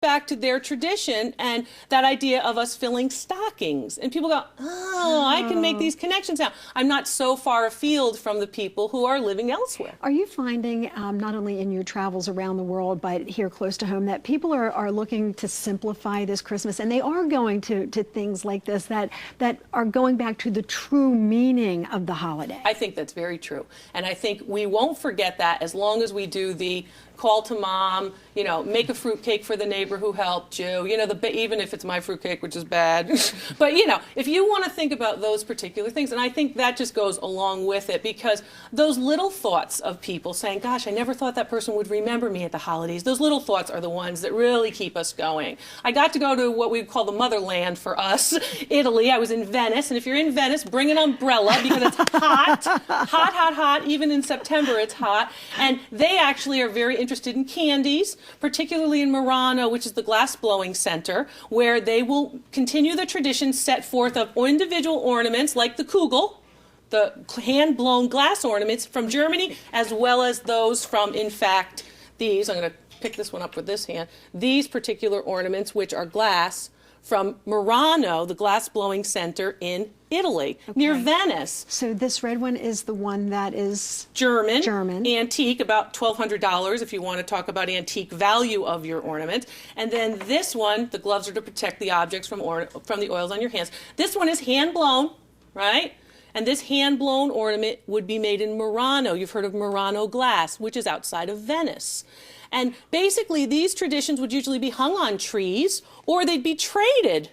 back to their tradition and that idea of us filling stockings. And people go, oh, I can make these connections now. I'm not so far afield from the people who are living elsewhere. Are you finding, not only in your travels around the world, but here close to home, that people are looking to simplify this Christmas, and they are going to things like this that are going back to the true meaning of the holiday? I think that's very true. And I think we won't forget that as long as we do the call to mom, you know, make a fruitcake for the neighbor who helped you, you know, even if it's my fruitcake, which is bad. But, you know, if you want to think about those particular things, and I think that just goes along with it, because those little thoughts of people saying, gosh, I never thought that person would remember me at the holidays, those little thoughts are the ones that really keep us going. I got to go to what we call the motherland for us, Italy. I was in Venice, and if you're in Venice, bring an umbrella because it's hot, even in September it's hot. And they actually are very interested in candies, particularly in Murano, which is the glass blowing center, where they will continue the tradition set forth of individual ornaments like the Kugel, the hand-blown glass ornaments from Germany, as well as those from, in fact, these, I'm going to pick this one up with this hand, these particular ornaments, which are glass, from Murano, the glass blowing center in Italy, near Venice. So this red one is the one that is German, antique, about $1,200 if you want to talk about antique value of your ornament. And then this one, the gloves are to protect the objects from the oils on your hands. This one is hand blown, right? And this hand-blown ornament would be made in Murano. You've heard of Murano glass, which is outside of Venice. And basically, these traditions would usually be hung on trees, or they'd be traded,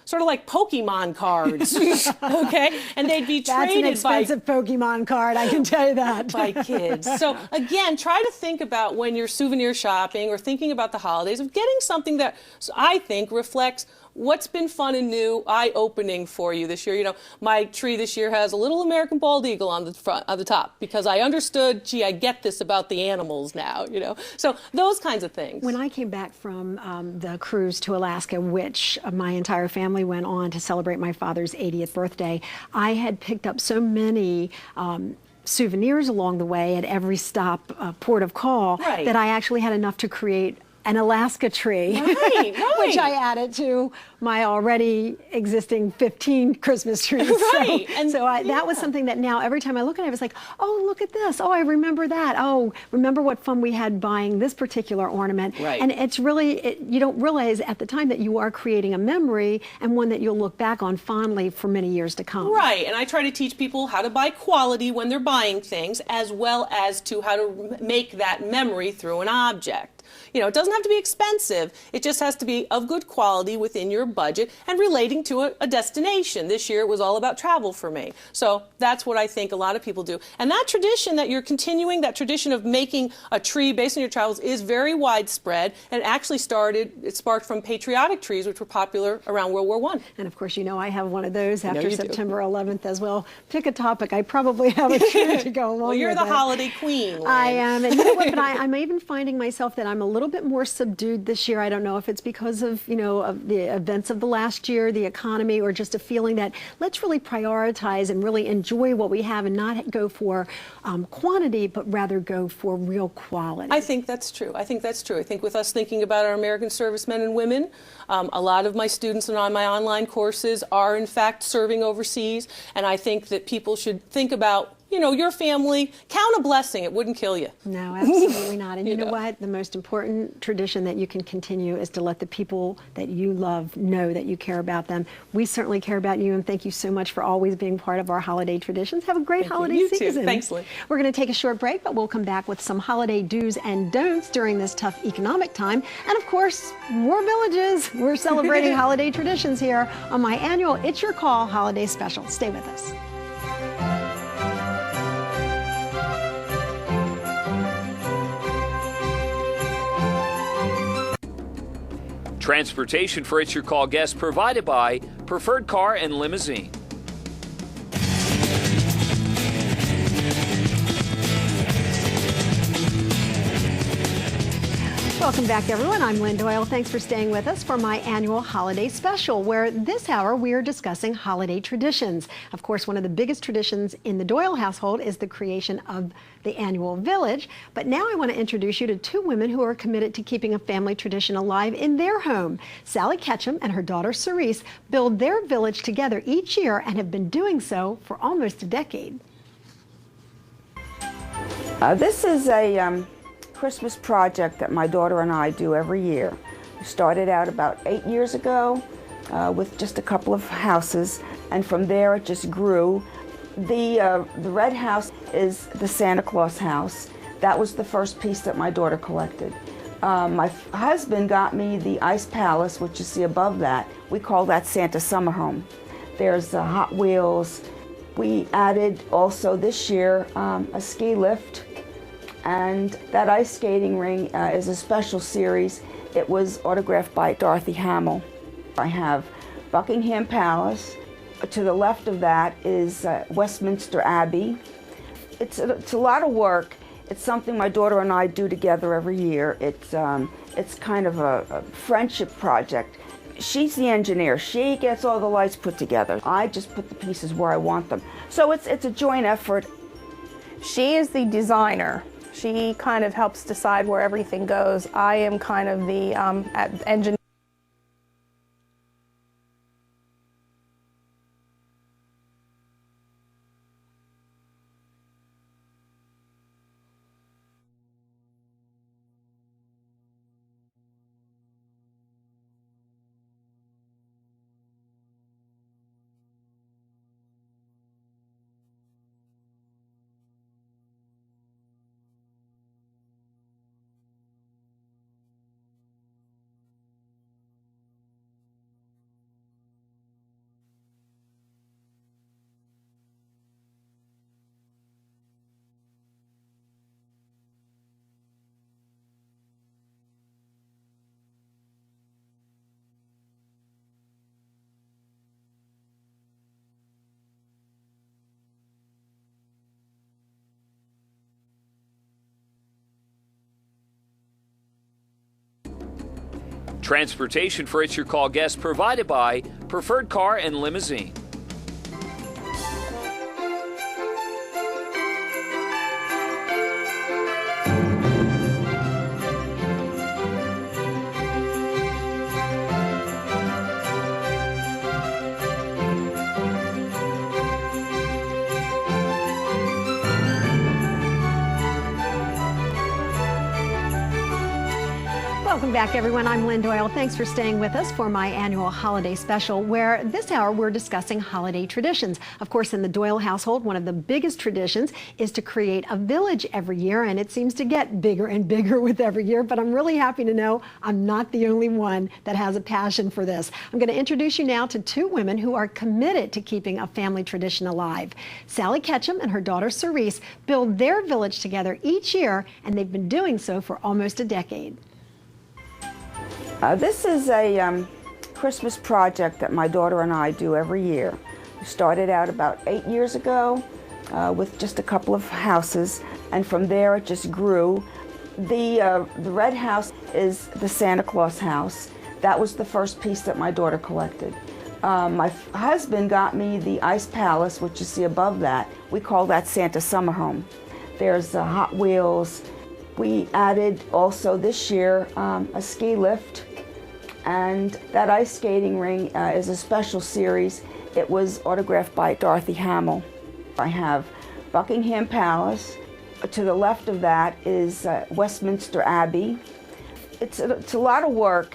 sort of like Pokemon cards, okay? And they'd be traded That's an expensive Pokemon card, I can tell you that. by kids. So again, try to think about when you're souvenir shopping or thinking about the holidays of getting something that I think reflects what's been fun and new, eye-opening for you this year. You know, my tree this year has a little American bald eagle on the front, on the top, because I understood, gee, I get this about the animals now, you know. So those kinds of things. When I came back from the cruise to Alaska, which my entire family went on to celebrate my father's 80th birthday, I had picked up so many souvenirs along the way at every stop, port of call, that I actually had enough to create an Alaska tree, which I added to my already existing 15 Christmas trees. That was something that now every time I look at it, I was like, oh, look at this. Oh, I remember that. Oh, remember what fun we had buying this particular ornament. And it's really, you don't realize at the time that you are creating a memory and one that you'll look back on fondly for many years to come. And I try to teach people how to buy quality when they're buying things, as well as to how to make that memory through an object. You know, it doesn't have to be expensive. It just has to be of good quality within your budget and relating to a destination. This year it was all about travel for me. So that's what I think a lot of people do. And that tradition that you're continuing, that tradition of making a tree based on your travels, is very widespread, and actually it sparked from patriotic trees, which were popular around World War I. And of course, you know, I have one of those after September 11th as well. Pick a topic. I probably have a tree to go along with. Well, you're the holiday queen, Lynn. I am. And you know what? But I'm even finding myself that I'm a little bit more subdued this year. I don't know if it's because of, you know, of the events of the last year, the economy, or just a feeling that let's really prioritize and really enjoy what we have and not go for quantity, but rather go for real quality. I think that's true. I think that's true. I think with us thinking about our American servicemen and women, a lot of my students on my online courses are in fact serving overseas, and I think that people should think about, you know, your family. Count a blessing. It wouldn't kill you. No, absolutely not. And you know what? The most important tradition that you can continue is to let the people that you love know that you care about them. We certainly care about you, and thank you so much for always being part of our holiday traditions. Have a great holiday season. Too. Thanks, Lynn. We're going to take a short break, but we'll come back with some holiday do's and don'ts during this tough economic time. And of course, more villages. We're celebrating holiday traditions here on my annual It's Your Call holiday special. Stay with us. Transportation for It's Your Call guests provided by Preferred Car and Limousine. Welcome back, everyone. I'm Lynn Doyle. Thanks for staying with us for my annual holiday special, where this hour we are discussing holiday traditions. Of course, one of the biggest traditions in the Doyle household is the creation of the annual village. But now I want to introduce you to two women who are committed to keeping a family tradition alive in their home. Sally Ketchum and her daughter Cerise build their village together each year and have been doing so for almost a decade. This is a Christmas project that my daughter and I do every year. We started out about 8 years ago with just a couple of houses, and from there it just grew. The red house is the Santa Claus house. That was the first piece that my daughter collected. My husband got me the Ice Palace, which you see above that. We call that Santa Summer Home. There's Hot Wheels. We added also this year a ski lift. And that ice skating ring is a special series. It was autographed by Dorothy Hamill. I have Buckingham Palace. To the left of that is Westminster Abbey. It's a lot of work. It's something my daughter and I do together every year. It's kind of a friendship project. She's the engineer. She gets all the lights put together. I just put the pieces where I want them. So it's a joint effort. She is the designer. She kind of helps decide where everything goes. I am kind of the engineer. Transportation for It's Your Call guests provided by Preferred Car and Limousine. Welcome back, everyone. I'm Lynn Doyle. Thanks for staying with us for my annual holiday special, where this hour we're discussing holiday traditions. Of course, in the Doyle household, one of the biggest traditions is to create a village every year, and it seems to get bigger and bigger with every year, but I'm really happy to know I'm not the only one that has a passion for this. I'm going to introduce you now to two women who are committed to keeping a family tradition alive. Sally Ketchum and her daughter Cerise build their village together each year, and they've been doing so for almost a decade. This is a Christmas project that my daughter and I do every year. We started out about 8 years ago with just a couple of houses, and from there it just grew. The red house is the Santa Claus house. That was the first piece that my daughter collected. My husband got me the Ice Palace, which you see above that. We call that Santa Summer Home. There's Hot Wheels. We added also this year a ski lift, and that ice skating ring is a special series. It was autographed by Dorothy Hamill. I have Buckingham Palace. To the left of that is Westminster Abbey. It's a lot of work.